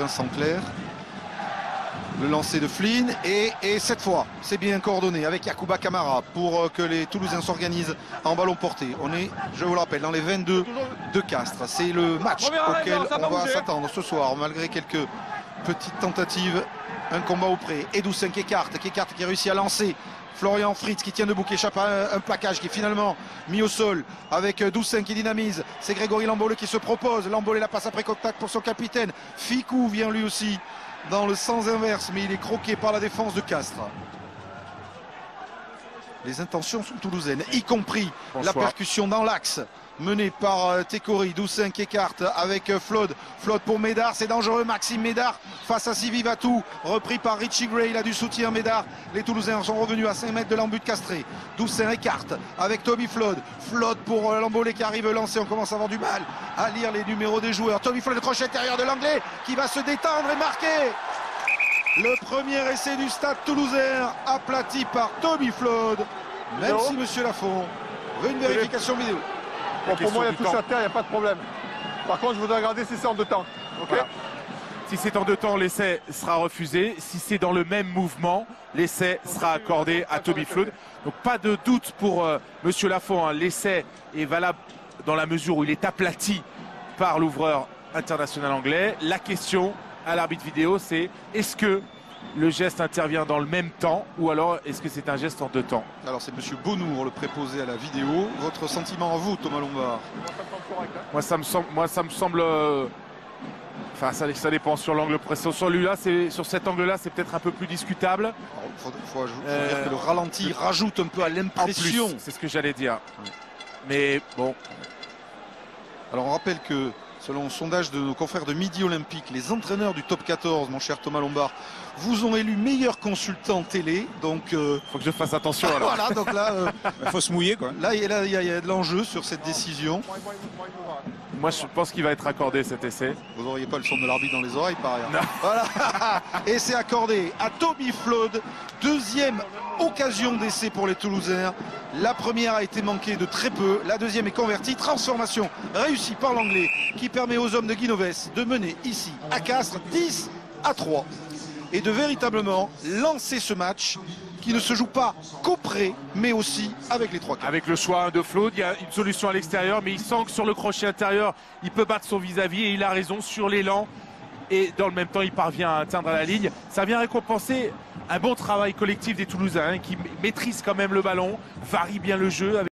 Vincent Clerc. Le lancer de Flynn et cette fois c'est bien coordonné avec Yacouba Camara pour que les Toulousains s'organisent en ballon porté. On est, je vous le rappelle, dans les 22 de Castres. C'est le match auquel on va s'attendre ce soir malgré quelques petites tentatives. Un combat au pré. Edoussin qui écarte qui réussit à lancer. Florian Fritz qui tient debout, qui échappe à un plaquage qui est finalement mis au sol avec Doussin qui dynamise. C'est Grégory Lambolé qui se propose. Lambolé la passe après contact pour son capitaine. Ficou vient lui aussi dans le sens inverse, mais il est croqué par la défense de Castres. Les intentions sont toulousaines, y compris la percussion dans l'axe menée par Tekori. Doussin qui écarte avec Flod. Flod pour Médard, c'est dangereux. Maxime Médard face à Sivi Vatou, repris par Richie Gray. Il a du soutien Médard. Les Toulousains sont revenus à 5 mètres de l'embut castré. Doussin écarte avec Toby Flod. Flod pour Lambolé qui arrive lancé. On commence à avoir du mal à lire les numéros des joueurs. Toby Flod, le crochet intérieur de l'Anglais qui va se détendre et marquer. Le premier essai du stade toulousain aplati par Toby Flod. Même si Monsieur Lafont veut une vérification vidéo. Bon, pour moi, il y a touche à terre, il n'y a pas de problème. Par contre, je voudrais regarder si c'est en 2 temps. Okay, voilà. Si c'est en 2 temps, l'essai sera refusé. Si c'est dans le même mouvement, l'essai sera accordé à Toby Flod. Donc pas de doute pour Monsieur Lafont. Hein. L'essai est valable dans la mesure où il est aplati par l'ouvreur international anglais. La question à l'arbitre vidéo, c'est est-ce que le geste intervient dans le même temps ou alors est-ce que c'est un geste en 2 temps? Alors c'est Monsieur Bonour, le préposé à la vidéo. Votre sentiment à vous, Thomas Lombard? Moi ça me semble enfin ça dépend sur l'angle précis. Sur cet angle-là, c'est peut-être un peu plus discutable. Il faut dire que le ralenti rajoute un peu à l'impression. C'est ce que j'allais dire. Mais bon. Alors on rappelle que selon le sondage de nos confrères de Midi Olympique, les entraîneurs du top 14, mon cher Thomas Lombard, vous ont élu meilleur consultant télé. Donc faut que je fasse attention alors. Voilà, donc là il faut se mouiller quoi. Là il y a de l'enjeu sur cette décision. Moi je pense qu'il va être accordé cet essai. Vous n'auriez pas le son de l'arbitre dans les oreilles par ailleurs. Voilà. Et c'est accordé à Toby Flod. Deuxième occasion d'essai pour les Toulousains. La première a été manquée de très peu. La deuxième est convertie. Transformation réussie par l'Anglais qui permet aux hommes de Guinoves de mener ici à Castres 10-3 et de véritablement lancer ce match qui ne se joue pas qu'au pré mais aussi avec les 3 quarts. Avec le choix de Flod, il y a une solution à l'extérieur mais il sent que sur le crochet intérieur il peut battre son vis-à-vis et il a raison sur l'élan et dans le même temps il parvient à atteindre la ligne. Ça vient récompenser un bon travail collectif des Toulousains qui maîtrisent quand même le ballon, varient bien le jeu avec